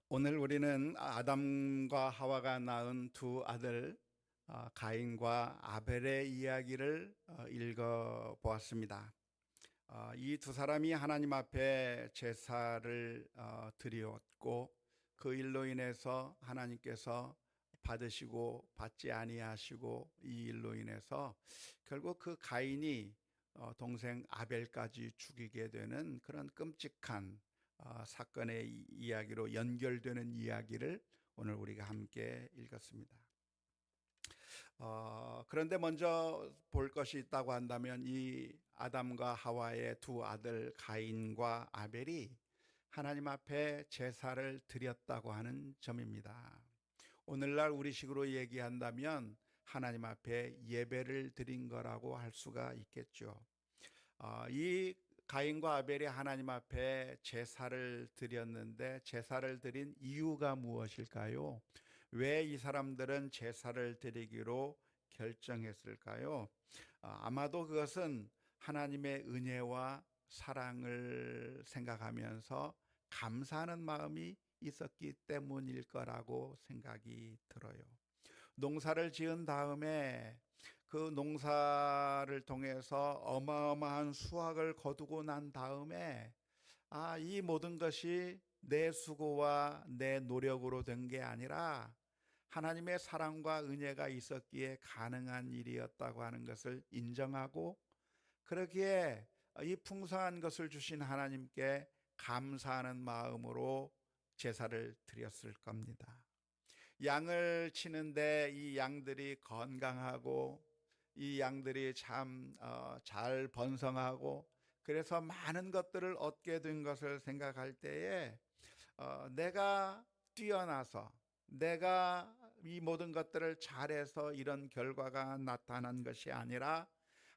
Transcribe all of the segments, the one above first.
오늘 우리는 아담과 하와가 낳은 두 아들 가인과 아벨의 이야기를 읽어 보았습니다. 이 두 사람이 하나님 앞에 제사를 드렸고 그 일로 인해서 하나님께서 받으시고 받지 아니하시고 이 일로 인해서 결국 그 가인이 동생 아벨까지 죽이게 되는 그런 끔찍한 사건의 이야기로 연결되는 이야기를 오늘 우리가 함께 읽었습니다. 그런데 먼저 볼 것이 있다고 한다면 이 아담과 하와의 두 아들 가인과 아벨이 하나님 앞에 제사를 드렸다고 하는 점입니다. 오늘날 우리식으로 얘기한다면 하나님 앞에 예배를 드린 거라고 할 수가 있겠죠. 이 가인과 아벨이 하나님 앞에 제사를 드렸는데 제사를 드린 이유가 무엇일까요? 왜 이 사람들은 제사를 드리기로 결정했을까요? 아마도 그것은 하나님의 은혜와 사랑을 생각하면서 감사하는 마음이 있었기 때문일 거라고 생각이 들어요. 농사를 지은 다음에 그 농사를 통해서 어마어마한 수확을 거두고 난 다음에 이 모든 것이 내 수고와 내 노력으로 된 게 아니라 하나님의 사랑과 은혜가 있었기에 가능한 일이었다고 하는 것을 인정하고 그러기에 이 풍성한 것을 주신 하나님께 감사하는 마음으로 제사를 드렸을 겁니다. 양을 치는데 이 양들이 건강하고 이 양들이 참 잘 번성하고 그래서 많은 것들을 얻게 된 것을 생각할 때에 내가 뛰어나서 내가 이 모든 것들을 잘해서 이런 결과가 나타난 것이 아니라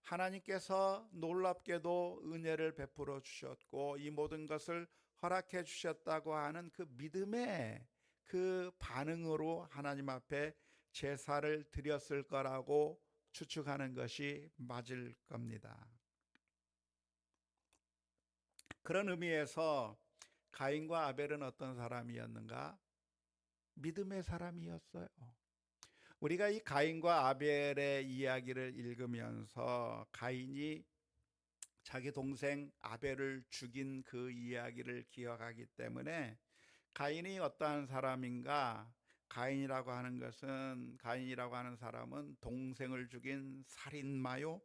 하나님께서 놀랍게도 은혜를 베풀어 주셨고 이 모든 것을 허락해 주셨다고 하는 그 믿음의 그 반응으로 하나님 앞에 제사를 드렸을 거라고 추측하는 것이 맞을 겁니다. 그런 의미에서 가인과 아벨은 어떤 사람이었는가? 믿음의 사람이었어요. 우리가 이 가인과 아벨의 이야기를 읽으면서 가인이 자기 동생 아벨을 죽인 그 이야기를 기억하기 때문에 가인이 어떠한 사람인가? 가인이라고 하는 사람은 동생을 죽인 살인마요,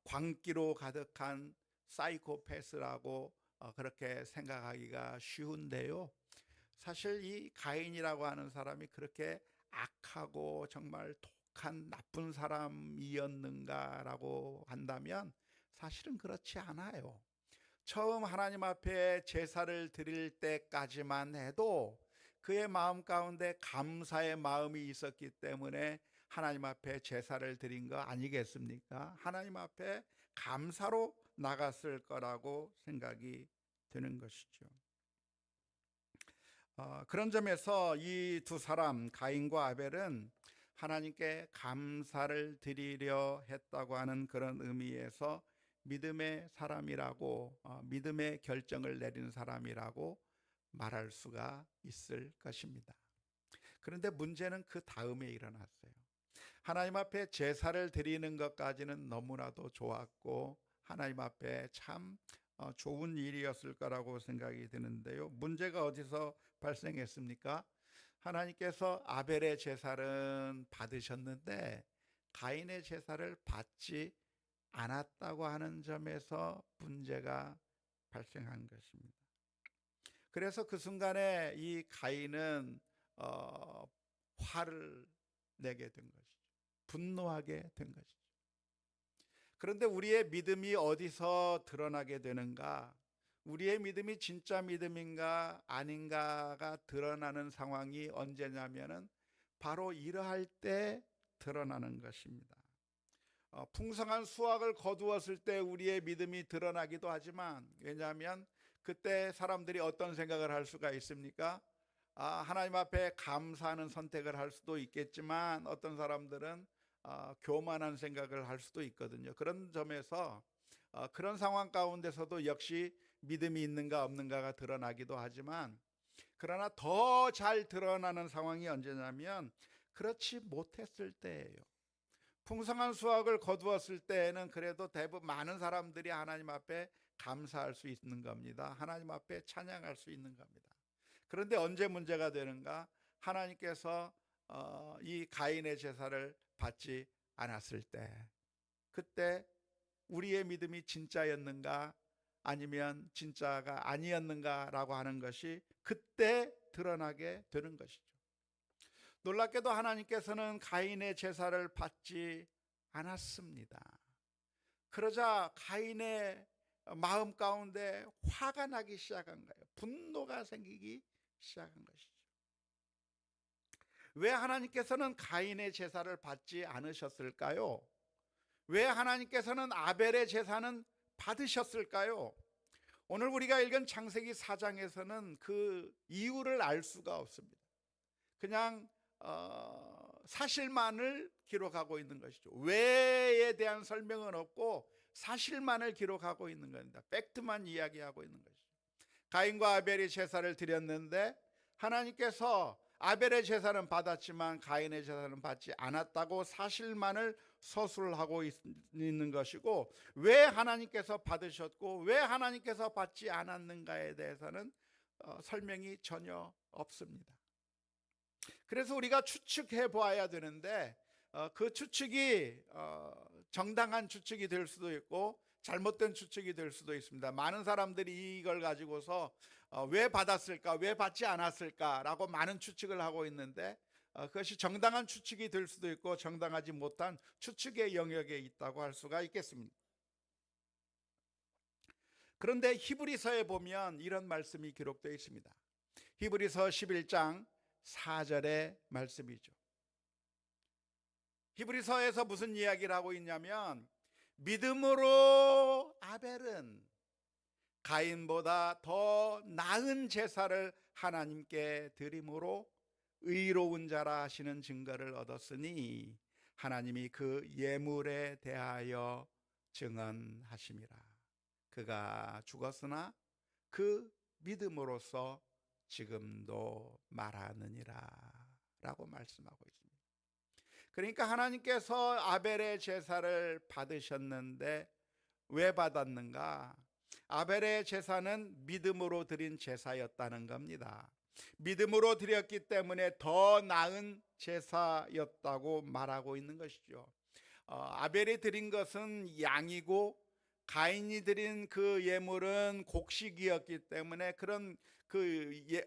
광기로 가득한 사이코패스라고 그렇게 생각하기가 쉬운데요. 사실 이 가인이라고 하는 사람이 그렇게 악하고 정말 독한 나쁜 사람이었는가라고 한다면 사실은 그렇지 않아요. 처음 하나님 앞에 제사를 드릴 때까지만 해도 그의 마음 가운데 감사의 마음이 있었기 때문에 하나님 앞에 제사를 드린 거 아니겠습니까? 하나님 앞에 감사로 나갔을 거라고 생각이 드는 것이죠. 그런 점에서 이 두 사람 가인과 아벨은 하나님께 감사를 드리려 했다고 하는 그런 의미에서 믿음의 사람이라고 믿음의 결정을 내린 사람이라고 말할 수가 있을 것입니다. 그런데 문제는 그 다음에 일어났어요. 하나님 앞에 제사를 드리는 것까지는 너무나도 좋았고 하나님 앞에 참 좋은 일이었을 거라고 생각이 드는데요. 문제가 어디서 발생했습니까? 하나님께서 아벨의 제사는 받으셨는데 가인의 제사를 받지 않았다고 하는 점에서 문제가 발생한 것입니다. 그래서 그 순간에 이 가인은 화를 내게 된 것이죠. 분노하게 된 것이죠. 그런데 우리의 믿음이 어디서 드러나게 되는가? 우리의 믿음이 진짜 믿음인가 아닌가가 드러나는 상황이 언제냐면은 바로 이러할 때 드러나는 것입니다. 풍성한 수확을 거두었을 때 우리의 믿음이 드러나기도 하지만 왜냐하면 그때 사람들이 어떤 생각을 할 수가 있습니까? 하나님 앞에 감사하는 선택을 할 수도 있겠지만 어떤 사람들은 교만한 생각을 할 수도 있거든요. 그런 점에서 그런 상황 가운데서도 역시 믿음이 있는가 없는가가 드러나기도 하지만 그러나 더 잘 드러나는 상황이 언제냐면 그렇지 못했을 때예요. 풍성한 수확을 거두었을 때에는 그래도 대부분 많은 사람들이 하나님 앞에 감사할 수 있는 겁니다. 하나님 앞에 찬양할 수 있는 겁니다. 그런데 언제 문제가 되는가? 하나님께서 이 가인의 제사를 받지 않았을 때, 그때 우리의 믿음이 진짜였는가 아니면 진짜가 아니었는가라고 하는 것이 그때 드러나게 되는 것이죠. 놀랍게도 하나님께서는 가인의 제사를 받지 않았습니다. 그러자 가인의 마음 가운데 화가 나기 시작한 거예요. 분노가 생기기 시작한 것이죠. 왜 하나님께서는 가인의 제사를 받지 않으셨을까요? 왜 하나님께서는 아벨의 제사는 받으셨을까요? 오늘 우리가 읽은 창세기 4장에서는 그 이유를 알 수가 없습니다. 그냥 사실만을 기록하고 있는 것이죠. 왜에 대한 설명은 없고 사실만을 기록하고 있는 겁니다. 팩트만 이야기하고 있는 것이죠. 가인과 아벨이 제사를 드렸는데 하나님께서 아벨의 제사는 받았지만 가인의 제사는 받지 않았다고 사실만을 서술하고 있는 것이고, 왜 하나님께서 받으셨고 왜 하나님께서 받지 않았는가에 대해서는 설명이 전혀 없습니다. 그래서 우리가 추측해 보아야 되는데 그 추측이 정당한 추측이 될 수도 있고 잘못된 추측이 될 수도 있습니다. 많은 사람들이 이걸 가지고서 왜 받았을까, 왜 받지 않았을까라고 많은 추측을 하고 있는데 그것이 정당한 추측이 될 수도 있고 정당하지 못한 추측의 영역에 있다고 할 수가 있겠습니다. 그런데 히브리서에 보면 이런 말씀이 기록되어 있습니다. 히브리서 11장 4절의 말씀이죠. 히브리서에서 무슨 이야기를 하고 있냐면 믿음으로 아벨은 가인보다 더 나은 제사를 하나님께 드림으로 의로운 자라 하시는 증거를 얻었으니 하나님이 그 예물에 대하여 증언하심이라. 그가 죽었으나 그 믿음으로써 지금도 말하느니라 라고 말씀하고 있습니다. 그러니까 하나님께서 아벨의 제사를 받으셨는데 왜 받았는가? 아벨의 제사는 믿음으로 드린 제사였다는 겁니다. 믿음으로 드렸기 때문에 더 나은 제사였다고 말하고 있는 것이죠. 아벨이 드린 것은 양이고 가인이 드린 그 예물은 곡식이었기 때문에 그런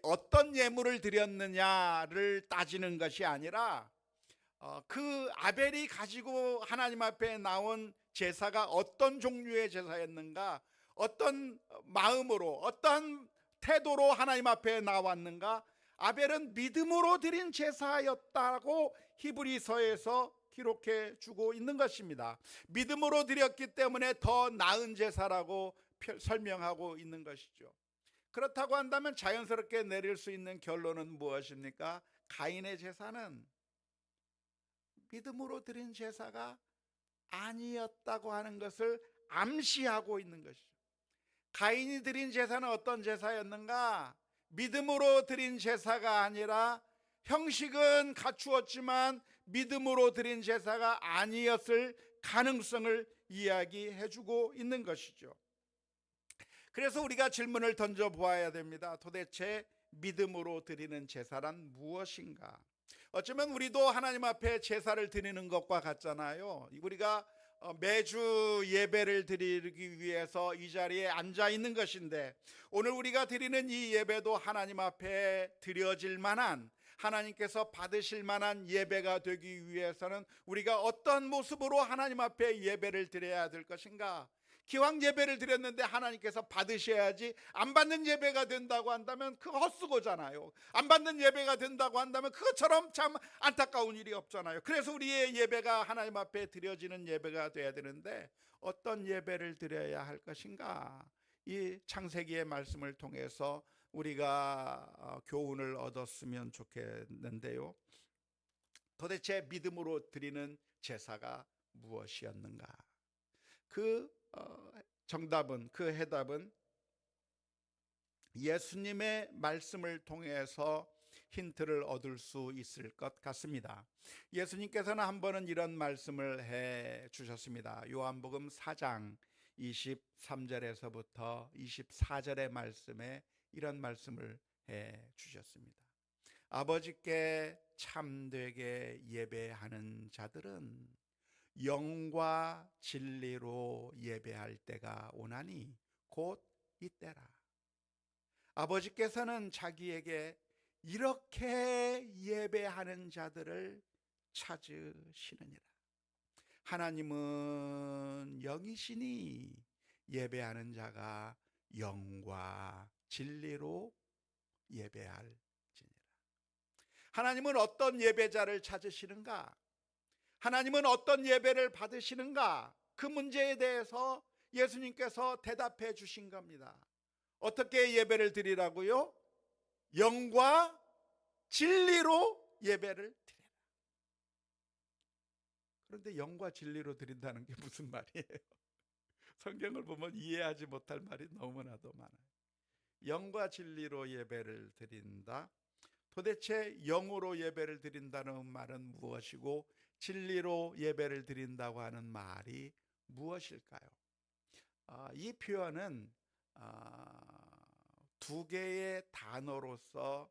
어떤 예물을 드렸느냐를 따지는 것이 아니라 그 아벨이 가지고 하나님 앞에 나온 제사가 어떤 종류의 제사였는가, 어떤 마음으로 어떤 태도로 하나님 앞에 나왔는가. 아벨은 믿음으로 드린 제사였다고 히브리서에서 기록해 주고 있는 것입니다. 믿음으로 드렸기 때문에 더 나은 제사라고 설명하고 있는 것이죠. 그렇다고 한다면 자연스럽게 내릴 수 있는 결론은 무엇입니까? 가인의 제사는 믿음으로 드린 제사가 아니었다고 하는 것을 암시하고 있는 것이죠. 가인이 드린 제사는 어떤 제사였는가? 믿음으로 드린 제사가 아니라 형식은 갖추었지만 믿음으로 드린 제사가 아니었을 가능성을 이야기해주고 있는 것이죠. 그래서 우리가 질문을 던져보아야 됩니다. 도대체 믿음으로 드리는 제사란 무엇인가? 어쩌면 우리도 하나님 앞에 제사를 드리는 것과 같잖아요. 우리가 매주 예배를 드리기 위해서 이 자리에 앉아 있는 것인데, 오늘 우리가 드리는 이 예배도 하나님 앞에 드려질 만한, 하나님께서 받으실 만한 예배가 되기 위해서는 우리가 어떤 모습으로 하나님 앞에 예배를 드려야 될 것인가? 기왕 예배를 드렸는데 하나님께서 받으셔야지, 안 받는 예배가 된다고 한다면 그거 헛수고잖아요. 안 받는 예배가 된다고 한다면 그것처럼 참 안타까운 일이 없잖아요. 그래서 우리의 예배가 하나님 앞에 드려지는 예배가 돼야 되는데 어떤 예배를 드려야 할 것인가? 이 창세기의 말씀을 통해서 우리가 교훈을 얻었으면 좋겠는데요. 도대체 믿음으로 드리는 제사가 무엇이었는가? 그 정답은, 그 해답은 예수님의 말씀을 통해서 힌트를 얻을 수 있을 것 같습니다. 예수님께서는 한 번은 이런 말씀을 해 주셨습니다. 요한복음 4장 23절에서부터 24절의 말씀에 이런 말씀을 해 주셨습니다. 아버지께 참되게 예배하는 자들은 영과 진리로 예배할 때가 오나니 곧 이때라. 아버지께서는 자기에게 이렇게 예배하는 자들을 찾으시느니라. 하나님은 영이시니 예배하는 자가 영과 진리로 예배할지니라. 하나님은 어떤 예배자를 찾으시는가? 하나님은 어떤 예배를 받으시는가? 그 문제에 대해서 예수님께서 대답해 주신 겁니다. 어떻게 예배를 드리라고요? 영과 진리로 예배를 드리라. 그런데 영과 진리로 드린다는 게 무슨 말이에요? 성경을 보면 이해하지 못할 말이 너무나도 많아요. 영과 진리로 예배를 드린다. 도대체 영으로 예배를 드린다는 말은 무엇이고 진리로 예배를 드린다고 하는 말이 무엇일까요? 이 표현은 두 개의 단어로서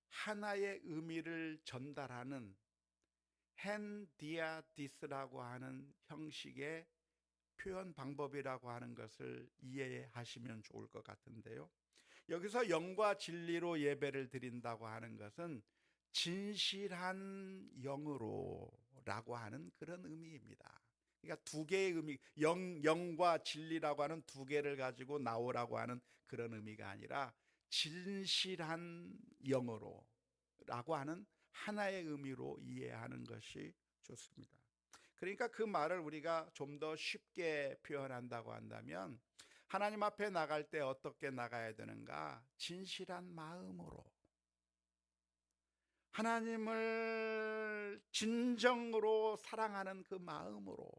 하나의 의미를 전달하는 헨디아디스라고 하는 형식의 표현 방법이라고 하는 것을 이해하시면 좋을 것 같은데요. 여기서 영과 진리로 예배를 드린다고 하는 것은 진실한 영으로라고 하는 그런 의미입니다. 그러니까 두 개의 의미, 영과 진리라고 하는 두 개를 가지고 나오라고 하는 그런 의미가 아니라 진실한 영으로라고 하는 하나의 의미로 이해하는 것이 좋습니다. 그러니까 그 말을 우리가 좀 더 쉽게 표현한다고 한다면 하나님 앞에 나갈 때 어떻게 나가야 되는가? 진실한 마음으로, 하나님을 진정으로 사랑하는 그 마음으로,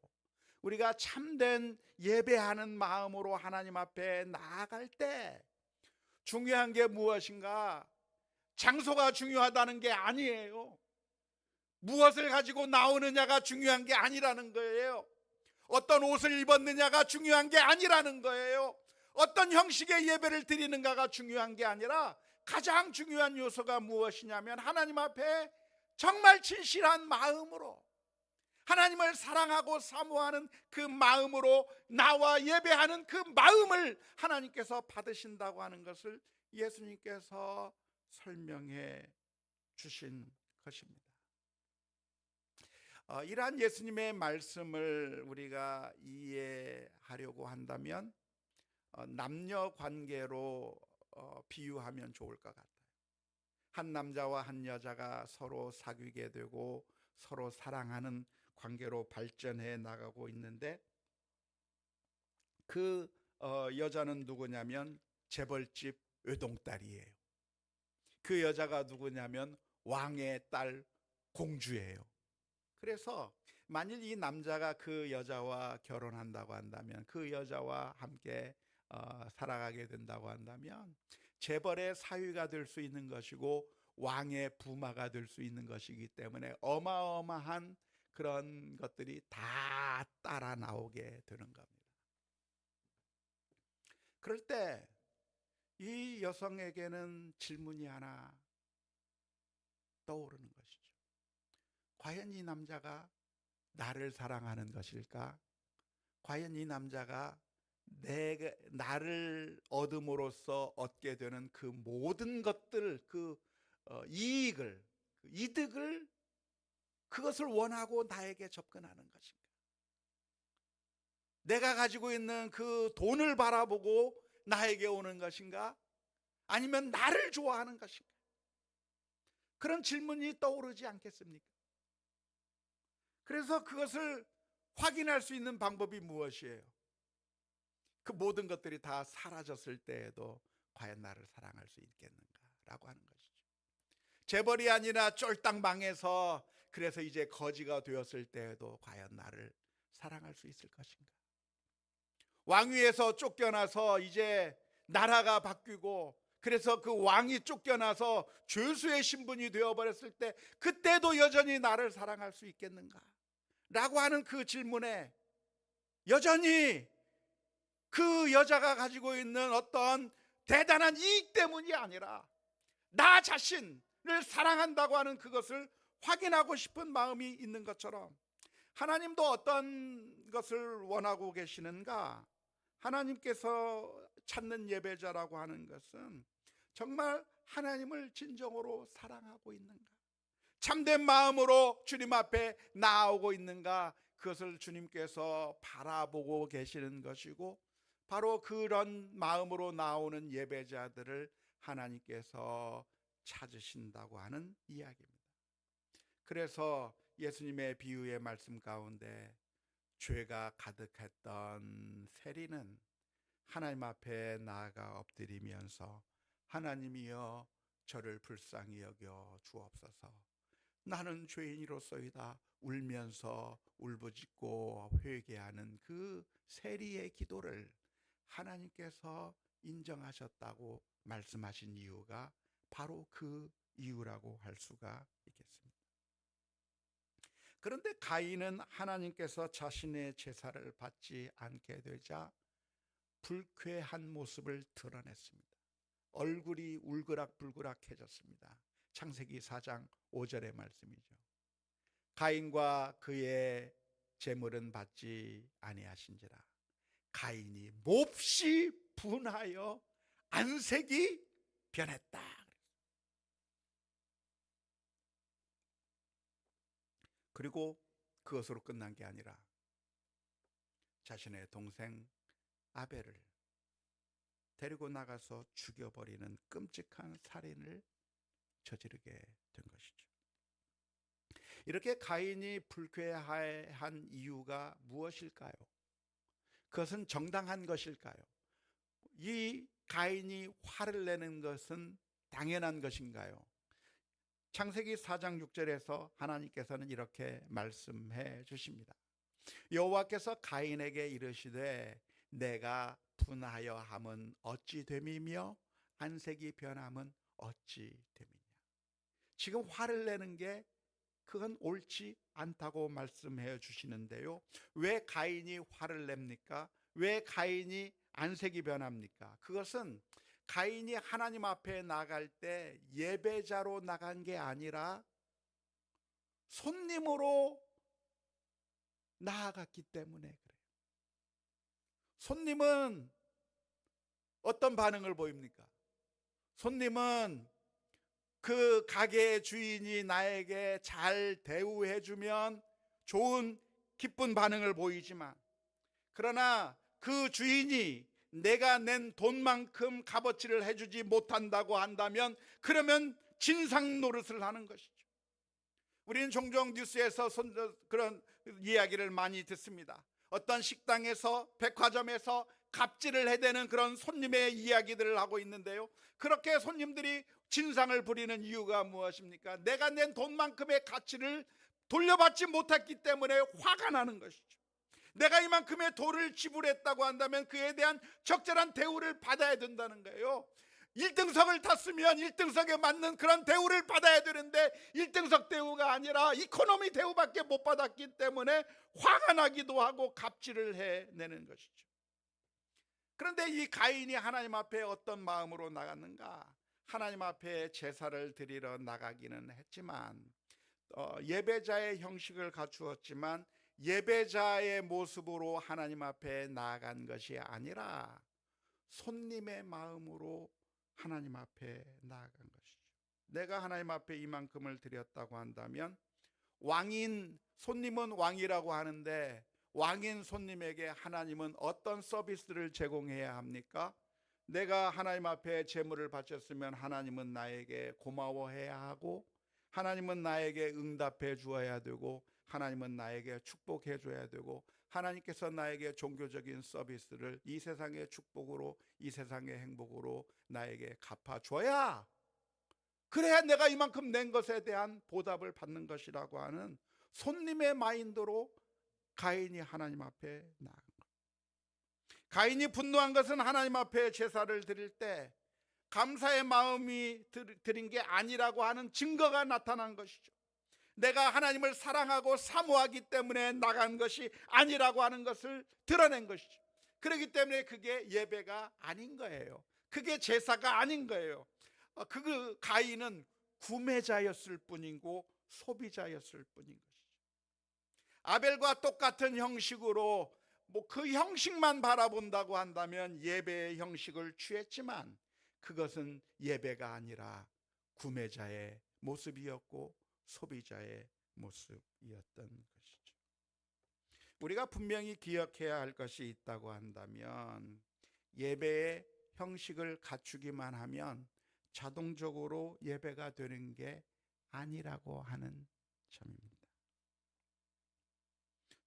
우리가 참된 예배하는 마음으로 하나님 앞에 나아갈 때 중요한 게 무엇인가? 장소가 중요하다는 게 아니에요. 무엇을 가지고 나오느냐가 중요한 게 아니라는 거예요. 어떤 옷을 입었느냐가 중요한 게 아니라는 거예요. 어떤 형식의 예배를 드리는가가 중요한 게 아니라 가장 중요한 요소가 무엇이냐면 하나님 앞에 정말 진실한 마음으로, 하나님을 사랑하고 사모하는 그 마음으로 나와 예배하는 그 마음을 하나님께서 받으신다고 하는 것을 예수님께서 설명해 주신 것입니다. 이러한 예수님의 말씀을 우리가 이해하려고 한다면 남녀 관계로 비유하면 좋을 것 같아요. 한 남자와 한 여자가 서로 사귀게 되고 서로 사랑하는 관계로 발전해 나가고 있는데 그 여자는 누구냐면 재벌집 외동딸이에요. 그 여자가 누구냐면 왕의 딸 공주예요. 그래서 만일 이 남자가 그 여자와 결혼한다고 한다면, 그 여자와 함께 살아가게 된다고 한다면 재벌의 사위가 될 수 있는 것이고 왕의 부마가 될 수 있는 것이기 때문에 어마어마한 그런 것들이 다 따라 나오게 되는 겁니다. 그럴 때 이 여성에게는 질문이 하나 떠오르는 것이죠. 과연 이 남자가 나를 사랑하는 것일까? 과연 이 남자가 나를 얻음으로써 얻게 되는 그 모든 것들, 그 이익을, 그 이득을, 그것을 원하고 나에게 접근하는 것인가? 내가 가지고 있는 그 돈을 바라보고 나에게 오는 것인가? 아니면 나를 좋아하는 것인가? 그런 질문이 떠오르지 않겠습니까? 그래서 그것을 확인할 수 있는 방법이 무엇이에요? 그 모든 것들이 다 사라졌을 때에도 과연 나를 사랑할 수 있겠는가라고 하는 것이죠. 재벌이 아니라 쫄딱 망해서 그래서 이제 거지가 되었을 때에도 과연 나를 사랑할 수 있을 것인가? 왕위에서 쫓겨나서 이제 나라가 바뀌고 그래서 그 왕이 쫓겨나서 죄수의 신분이 되어버렸을 때 그때도 여전히 나를 사랑할 수 있겠는가? 라고 하는 그 질문에 여전히 그 여자가 가지고 있는 어떤 대단한 이익 때문이 아니라 나 자신을 사랑한다고 하는 그것을 확인하고 싶은 마음이 있는 것처럼 하나님도 어떤 것을 원하고 계시는가? 하나님께서 찾는 예배자라고 하는 것은 정말 하나님을 진정으로 사랑하고 있는가? 참된 마음으로 주님 앞에 나아오고 있는가? 그것을 주님께서 바라보고 계시는 것이고 바로 그런 마음으로 나오는 예배자들을 하나님께서 찾으신다고 하는 이야기입니다. 그래서 예수님의 비유의 말씀 가운데 죄가 가득했던 세리는 하나님 앞에 나아가 엎드리면서 하나님이여 저를 불쌍히 여겨 주옵소서. 나는 죄인이로소이다 울면서 울부짖고 회개하는 그 세리의 기도를 하나님께서 인정하셨다고 말씀하신 이유가 바로 그 이유라고 할 수가 있겠습니다. 그런데 가인은 하나님께서 자신의 제사를 받지 않게 되자 불쾌한 모습을 드러냈습니다. 얼굴이 울그락불그락해졌습니다. 창세기 4장 5절의 말씀이죠. 가인과 그의 제물은 받지 아니하신지라 가인이 몹시 분하여 안색이 변했다. 그리고 그것으로 끝난 게 아니라 자신의 동생 아벨을 데리고 나가서 죽여버리는 끔찍한 살인을 저지르게 된 것이죠. 이렇게 가인이 불쾌한 이유가 무엇일까요? 그것은 정당한 것일까요? 이 가인이 화를 내는 것은 당연한 것인가요? 창세기 4장 6절에서 하나님께서는 이렇게 말씀해 주십니다. 여호와께서 가인에게 이르시되 내가 분하여 함은 어찌 됨이며 안색이 변함은 어찌 됨이냐. 지금 화를 내는 게 그건 옳지 않다고 말씀해 주시는데요. 왜 가인이 화를 냅니까? 왜 가인이 안색이 변합니까? 그것은 가인이 하나님 앞에 나갈 때 예배자로 나간 게 아니라 손님으로 나아갔기 때문에 그래요. 손님은 어떤 반응을 보입니까? 손님은 그 가게의 주인이 나에게 잘 대우해주면 좋은 기쁜 반응을 보이지만 그러나 그 주인이 내가 낸 돈만큼 값어치를 해주지 못한다고 한다면 그러면 진상 노릇을 하는 것이죠. 우리는 종종 뉴스에서 그런 이야기를 많이 듣습니다. 어떤 식당에서 백화점에서 갑질을 해대는 그런 손님의 이야기들을 하고 있는데요. 그렇게 손님들이 진상을 부리는 이유가 무엇입니까? 내가 낸 돈만큼의 가치를 돌려받지 못했기 때문에 화가 나는 것이죠. 내가 이만큼의 돈을 지불했다고 한다면 그에 대한 적절한 대우를 받아야 된다는 거예요. 1등석을 탔으면 1등석에 맞는 그런 대우를 받아야 되는데 1등석 대우가 아니라 이코노미 대우밖에 못 받았기 때문에 화가 나기도 하고 갑질을 해내는 것이죠. 그런데 이 가인이 하나님 앞에 어떤 마음으로 나갔는가? 하나님 앞에 제사를 드리러 나가기는 했지만 예배자의 형식을 갖추었지만 예배자의 모습으로 하나님 앞에 나아간 것이 아니라 손님의 마음으로 하나님 앞에 나아간 것이죠. 내가 하나님 앞에 이만큼을 드렸다고 한다면 왕인 손님은 왕이라고 하는데 왕인 손님에게 하나님은 어떤 서비스를 제공해야 합니까? 내가 하나님 앞에 제물을 바쳤으면 하나님은 나에게 고마워해야 하고 하나님은 나에게 응답해 주어야 되고 하나님은 나에게 축복해 줘야 되고 하나님께서 나에게 종교적인 서비스를 이 세상의 축복으로 이 세상의 행복으로 나에게 갚아줘야 그래야 내가 이만큼 낸 것에 대한 보답을 받는 것이라고 하는 손님의 마인드로 가인이 하나님 앞에 나아간 거예요. 가인이 분노한 것은 하나님 앞에 제사를 드릴 때 감사의 마음이 드린 게 아니라고 하는 증거가 나타난 것이죠. 내가 하나님을 사랑하고 사모하기 때문에 나간 것이 아니라고 하는 것을 드러낸 것이죠. 그렇기 때문에 그게 예배가 아닌 거예요. 그게 제사가 아닌 거예요. 그 가인은 구매자였을 뿐이고 소비자였을 뿐인 것이죠. 아벨과 똑같은 형식으로 그 형식만 바라본다고 한다면 예배의 형식을 취했지만 그것은 예배가 아니라 구매자의 모습이었고 소비자의 모습이었던 것이죠. 우리가 분명히 기억해야 할 것이 있다고 한다면 예배의 형식을 갖추기만 하면 자동적으로 예배가 되는 게 아니라고 하는 점입니다.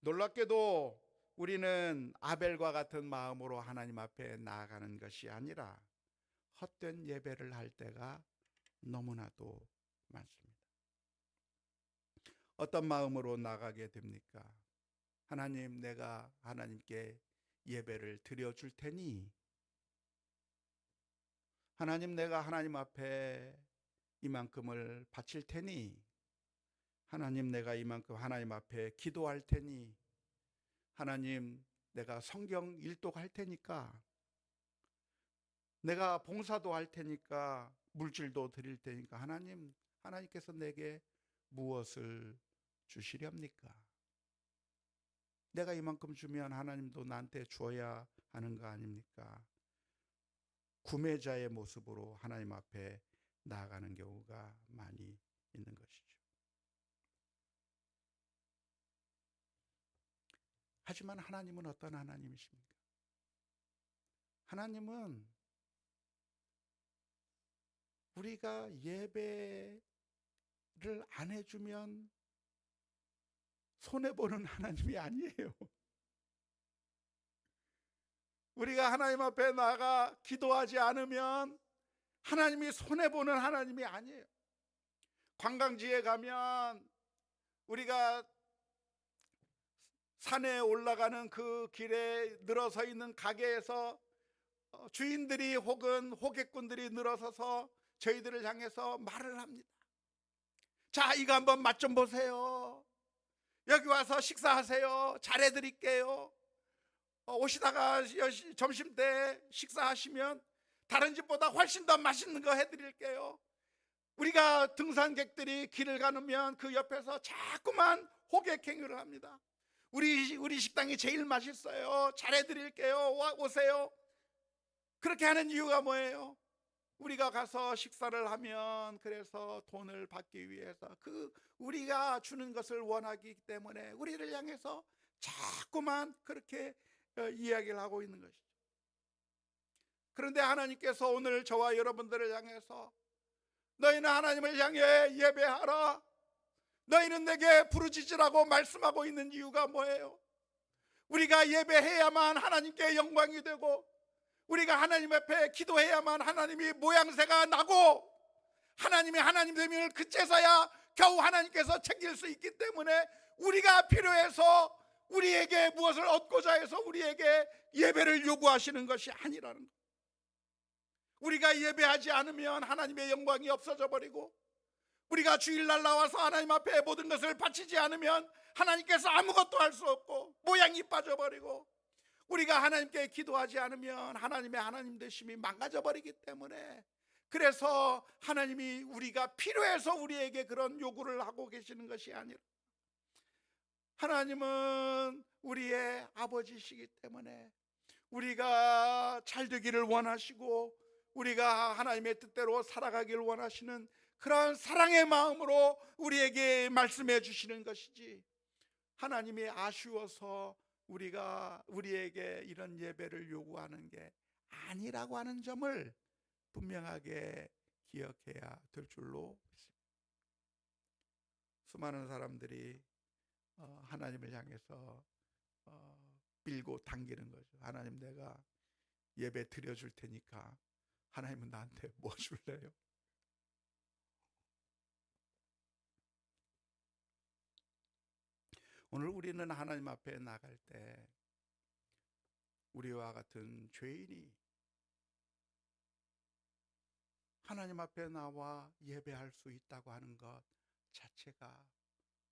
놀랍게도 우리는 아벨과 같은 마음으로 하나님 앞에 나아가는 것이 아니라 헛된 예배를 할 때가 너무나도 많습니다. 어떤 마음으로 나가게 됩니까? 하나님, 내가 하나님께 예배를 드려줄 테니, 하나님, 내가 하나님 앞에 이만큼을 바칠 테니, 하나님, 내가 이만큼 하나님 앞에 기도할 테니, 하나님, 내가 성경 일독할 테니까, 내가 봉사도 할 테니까, 물질도 드릴 테니까, 하나님께서 내게 무엇을 주시렵니까? 내가 이만큼 주면 하나님도 나한테 주어야 하는 거 아닙니까? 구매자의 모습으로 하나님 앞에 나아가는 경우가 많이 있는 것이죠. 하지만 하나님은 어떤 하나님이십니까? 하나님은 우리가 예배를 안 해주면 손해보는 하나님이 아니에요. 우리가 하나님 앞에 나가 기도하지 않으면 하나님이 손해보는 하나님이 아니에요. 관광지에 가면 우리가 산에 올라가는 그 길에 늘어서 있는 가게에서 주인들이 혹은 호객꾼들이 늘어서서 저희들을 향해서 말을 합니다. 자, 이거 한번 맛 좀 보세요. 여기 와서 식사하세요. 잘해드릴게요. 오시다가 점심때 식사하시면 다른 집보다 훨씬 더 맛있는 거 해드릴게요. 우리가 등산객들이 길을 가면 그 옆에서 자꾸만 호객 행위를 합니다. 우리 식당이 제일 맛있어요. 잘해드릴게요. 오세요. 그렇게 하는 이유가 뭐예요? 우리가 가서 식사를 하면 그래서 돈을 받기 위해서 우리가 주는 것을 원하기 때문에 우리를 향해서 자꾸만 그렇게 이야기를 하고 있는 것이죠. 그런데 하나님께서 오늘 저와 여러분들을 향해서 너희는 하나님을 향해 예배하라, 너희는 내게 부르짖으라고 말씀하고 있는 이유가 뭐예요? 우리가 예배해야만 하나님께 영광이 되고 우리가 하나님 앞에 기도해야만 하나님이 모양새가 나고 하나님이 하나님 됨을 그제서야 겨우 하나님께서 챙길 수 있기 때문에 우리가 필요해서 우리에게 무엇을 얻고자 해서 우리에게 예배를 요구하시는 것이 아니라는 것. 우리가 예배하지 않으면 하나님의 영광이 없어져 버리고 우리가 주일날 나와서 하나님 앞에 모든 것을 바치지 않으면 하나님께서 아무것도 할 수 없고 모양이 빠져버리고 우리가 하나님께 기도하지 않으면 하나님의 하나님 되심이 망가져 버리기 때문에 그래서 하나님이 우리가 필요해서 우리에게 그런 요구를 하고 계시는 것이 아니라 하나님은 우리의 아버지시기 때문에 우리가 잘 되기를 원하시고 우리가 하나님의 뜻대로 살아가기를 원하시는 그러한 사랑의 마음으로 우리에게 말씀해 주시는 것이지 하나님이 아쉬워서 우리에게 이런 예배를 요구하는 게 아니라고 하는 점을 분명하게 기억해야 될 줄로 믿습니다. 수많은 사람들이 하나님을 향해서 빌고 당기는 거죠. 하나님, 내가 예배 드려줄 테니까 하나님은 나한테 뭐 줄래요? 오늘 우리는 하나님 앞에 나갈 때 우리와 같은 죄인이 하나님 앞에 나와 예배할 수 있다고 하는 것 자체가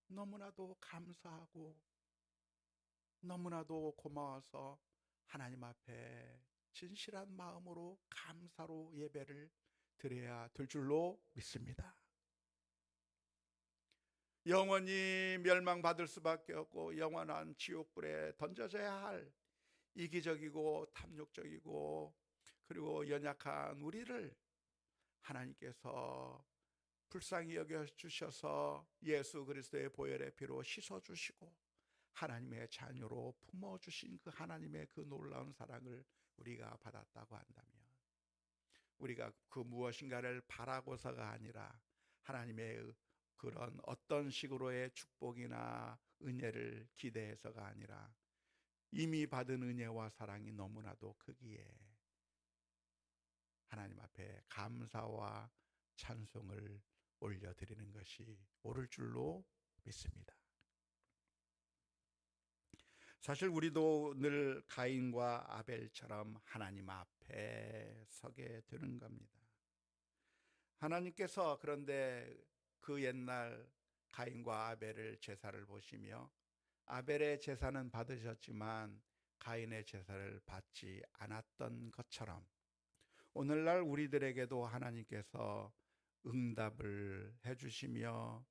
너무나도 감사하고 너무나도 고마워서 하나님 앞에 진실한 마음으로 감사로 예배를 드려야 될 줄로 믿습니다. 영원히 멸망받을 수밖에 없고 영원한 지옥불에 던져져야 할 이기적이고 탐욕적이고 그리고 연약한 우리를 하나님께서 불쌍히 여겨주셔서 예수 그리스도의 보혈의 피로 씻어주시고 하나님의 자녀로 품어주신 그 하나님의 그 놀라운 사랑을 우리가 받았다고 한다면, 우리가 그 무엇인가를 바라고서가 아니라 하나님의 그런 어떤 식으로의 축복이나 은혜를 기대해서가 아니라 이미 받은 은혜와 사랑이 너무나도 크기에 하나님 앞에 감사와 찬송을 올려드리는 것이 옳을 줄로 믿습니다. 사실 우리도 늘 가인과 아벨처럼 하나님 앞에 서게 되는 겁니다. 하나님께서 그런데 그 옛날 가인과 아벨의 제사를 보시며 아벨의 제사는 받으셨지만 가인의 제사를 받지 않았던 것처럼 오늘날 우리들에게도 하나님께서 응답을 해주시며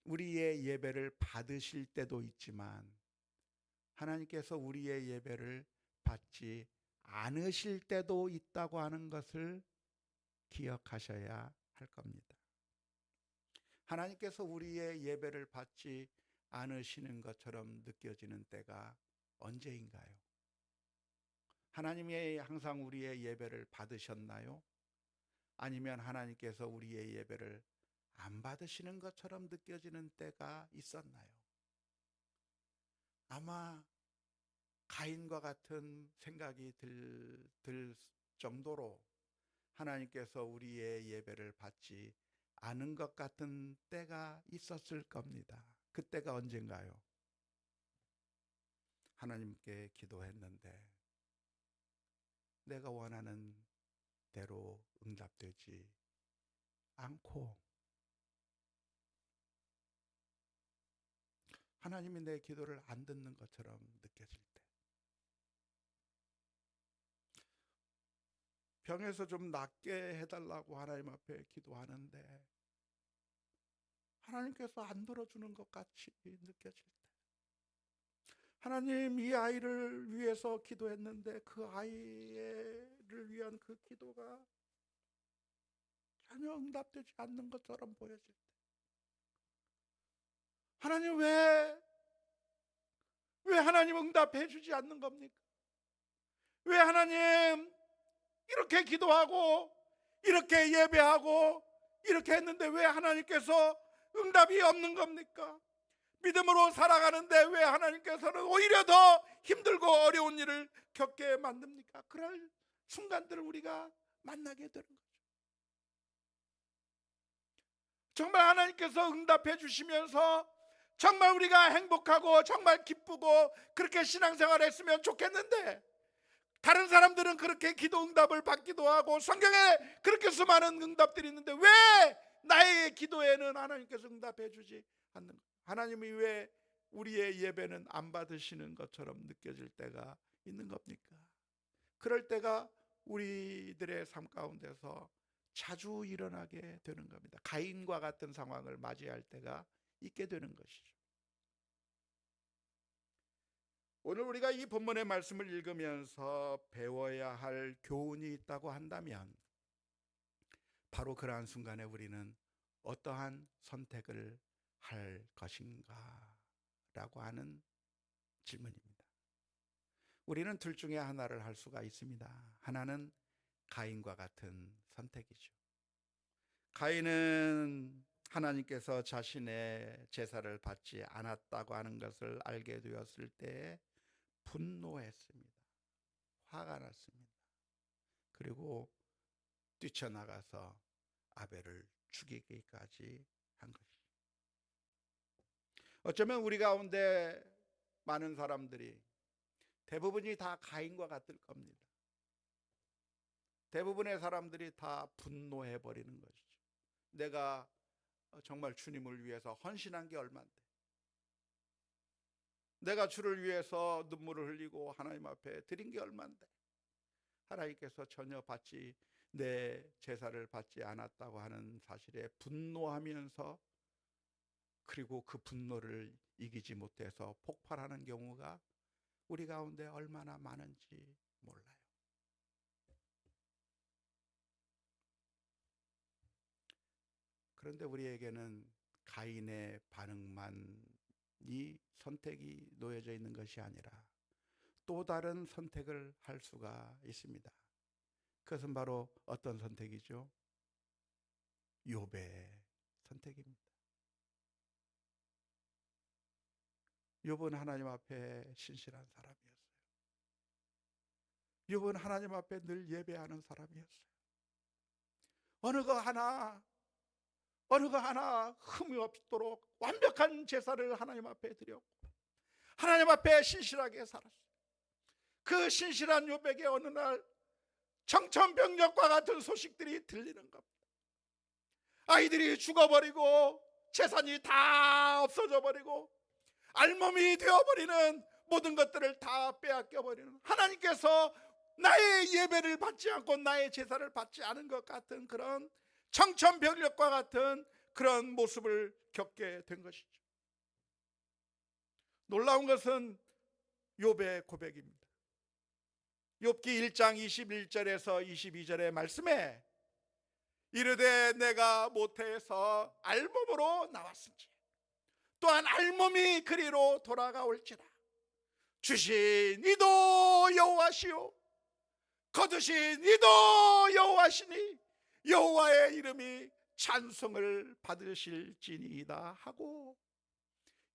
우리의 예배를 받으실 때도 있지만 하나님께서 우리의 예배를 받지 않으실 때도 있다고 하는 것을 기억하셔야 할 겁니다. 하나님께서 우리의 예배를 받지 않으시는 것처럼 느껴지는 때가 언제인가요? 하나님이 항상 우리의 예배를 받으셨나요? 아니면 하나님께서 우리의 예배를 안 받으시는 것처럼 느껴지는 때가 있었나요? 아마 가인과 같은 생각이 들 정도로 하나님께서 우리의 예배를 받지 않은 것 같은 때가 있었을 겁니다. 그때가 언젠가요? 하나님께 기도했는데 내가 원하는 대로 응답되지 않고 하나님이 내 기도를 안 듣는 것처럼 느껴질 때, 병에서 좀 낫게 해달라고 하나님 앞에 기도하는데 하나님께서 안 들어주는 것 같이 느껴질 때, 하나님 이 아이를 위해서 기도했는데 그 아이를 위한 그 기도가 전혀 응답되지 않는 것처럼 보여질 때, 하나님 왜 하나님 응답해 주지 않는 겁니까? 왜 하나님 이렇게 기도하고 이렇게 예배하고 이렇게 했는데 왜 하나님께서 응답이 없는 겁니까? 믿음으로 살아가는데 왜 하나님께서는 오히려 더 힘들고 어려운 일을 겪게 만듭니까? 그럴 순간들을 우리가 만나게 되는 거죠. 정말 하나님께서 응답해 주시면서 정말 우리가 행복하고 정말 기쁘고 그렇게 신앙생활을 했으면 좋겠는데, 다른 사람들은 그렇게 기도 응답을 받기도 하고 성경에 그렇게 수많은 응답들이 있는데 왜 나의 기도에는 하나님께서 응답해 주지 않는 것? 하나님이 왜 우리의 예배는 안 받으시는 것처럼 느껴질 때가 있는 겁니까? 그럴 때가 우리들의 삶 가운데서 자주 일어나게 되는 겁니다. 가인과 같은 상황을 맞이할 때가 있게 되는 것이죠. 오늘 우리가 이 본문의 말씀을 읽으면서 배워야 할 교훈이 있다고 한다면 바로 그러한 순간에 우리는 어떠한 선택을 할 것인가 라고 하는 질문입니다. 우리는 둘 중에 하나를 할 수가 있습니다. 하나는 가인과 같은 선택이죠. 가인은 하나님께서 자신의 제사를 받지 않았다고 하는 것을 알게 되었을 때 분노했습니다. 화가 났습니다. 그리고 뛰쳐나가서 아벨을 죽이기까지 한 것이죠. 어쩌면 우리 가운데 많은 사람들이 대부분이 다 가인과 같을 겁니다. 대부분의 사람들이 다 분노해 버리는 것이죠. 내가 정말 주님을 위해서 헌신한 게 얼만데, 내가 주를 위해서 눈물을 흘리고 하나님 앞에 드린 게 얼만데, 하나님께서 전혀 내 제사를 받지 않았다고 하는 사실에 분노하면서, 그리고 그 분노를 이기지 못해서 폭발하는 경우가 우리 가운데 얼마나 많은지 몰라요. 그런데 우리에게는 가인의 반응만이 선택이 놓여져 있는 것이 아니라 또 다른 선택을 할 수가 있습니다. 그것은 바로 어떤 선택이죠? 욥의 선택입니다. 욥은 하나님 앞에 신실한 사람이었어요. 욥은 하나님 앞에 늘 예배하는 사람이었어요. 어느 거 하나 흠이 없도록 완벽한 제사를 하나님 앞에 드렸고 하나님 앞에 신실하게 살았어요. 그 신실한 욥에게 어느 날 청천벽력과 같은 소식들이 들리는 겁니다. 아이들이 죽어버리고 재산이 다 없어져 버리고 알몸이 되어버리는 모든 것들을 다 빼앗겨버리는, 하나님께서 나의 예배를 받지 않고 나의 제사를 받지 않은 것 같은 그런 청천벽력과 같은 그런 모습을 겪게 된 것이죠. 놀라운 것은 욥의 고백입니다. 욥기 1장 21절에서 22절의 말씀에 이르되 내가 모태에서 알몸으로 나왔은지 또한 알몸이 그리로 돌아가올지라 주신 이도 여호와시오 거두신 이도 여호와시니 여호와의 이름이 찬송을 받으실지니이다 하고,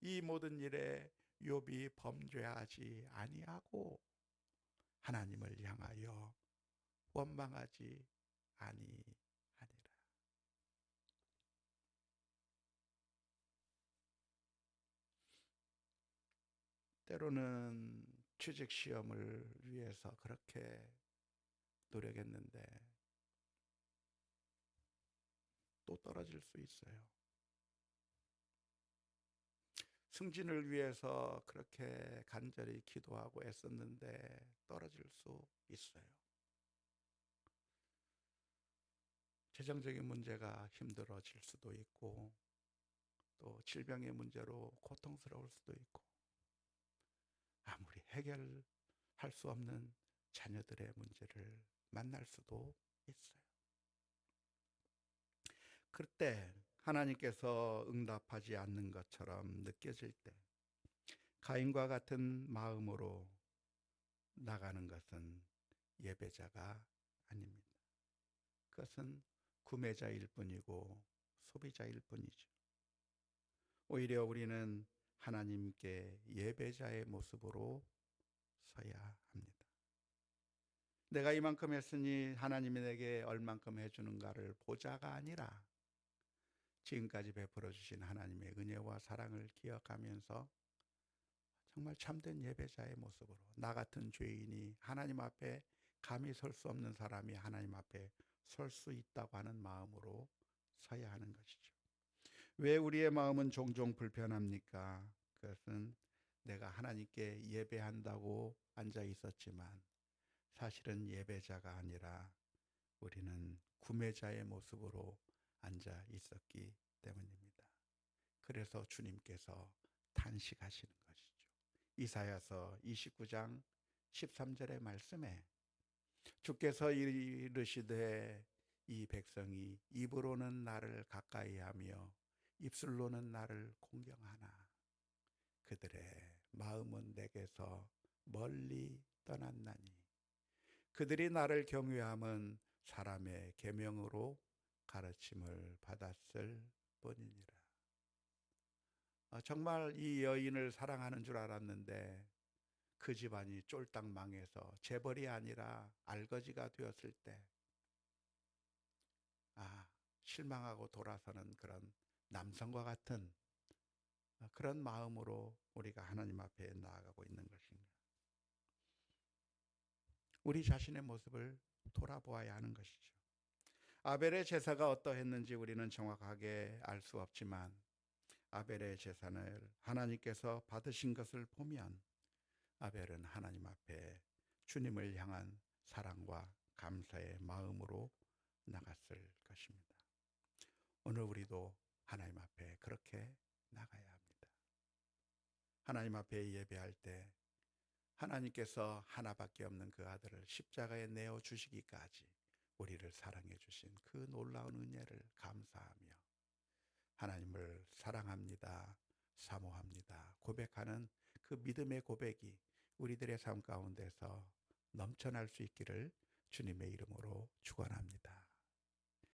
이 모든 일에 욥이 범죄하지 아니하고 하나님을 향하여 원망하지 아니하니라. 때로는 취직 시험을 위해서 그렇게 노력했는데 또 떨어질 수 있어요. 승진을 위해서 그렇게 간절히 기도하고 애썼는데 떨어질 수 있어요. 재정적인 문제가 힘들어질 수도 있고 또 질병의 문제로 고통스러울 수도 있고 아무리 해결할 수 없는 자녀들의 문제를 만날 수도 있어요. 그때 하나님께서 응답하지 않는 것처럼 느껴질 때 가인과 같은 마음으로 나가는 것은 예배자가 아닙니다. 그것은 구매자일 뿐이고 소비자일 뿐이죠. 오히려 우리는 하나님께 예배자의 모습으로 서야 합니다. 내가 이만큼 했으니 하나님이 내게 얼만큼 해주는가를 보자가 아니라 지금까지 베풀어 주신 하나님의 은혜와 사랑을 기억하면서 정말 참된 예배자의 모습으로, 나 같은 죄인이 하나님 앞에 감히 설 수 없는 사람이 하나님 앞에 설 수 있다고 하는 마음으로 서야 하는 것이죠. 왜 우리의 마음은 종종 불편합니까? 그것은 내가 하나님께 예배한다고 앉아 있었지만 사실은 예배자가 아니라 우리는 구매자의 모습으로 앉아 있었기 때문입니다. 그래서 주님께서 탄식하시는 것이죠. 이사야서 29장 13절의 말씀에 주께서 이르시되 이 백성이 입으로는 나를 가까이하며 입술로는 나를 공경하나 그들의 마음은 내게서 멀리 떠났나니 그들이 나를 경외함은 사람의 계명으로 가르침을 받았을 뿐이니라. 정말 이 여인을 사랑하는 줄 알았는데 그 집안이 쫄딱 망해서 재벌이 아니라 알거지가 되었을 때 실망하고 돌아서는 그런 남성과 같은 그런 마음으로 우리가 하나님 앞에 나아가고 있는 것입니다. 우리 자신의 모습을 돌아보아야 하는 것이죠. 아벨의 제사가 어떠했는지 우리는 정확하게 알 수 없지만 아벨의 제사를 하나님께서 받으신 것을 보면 아벨은 하나님 앞에 주님을 향한 사랑과 감사의 마음으로 나갔을 것입니다. 오늘 우리도 하나님 앞에 그렇게 나가야 합니다. 하나님 앞에 예배할 때 하나님께서 하나밖에 없는 그 아들을 십자가에 내어 주시기까지 우리를 사랑해 주신 그 놀라운 은혜를 감사하며 하나님을 사랑합니다, 사모합니다 고백하는 그 믿음의 고백이 우리들의 삶 가운데서 넘쳐날 수 있기를 주님의 이름으로 축원합니다.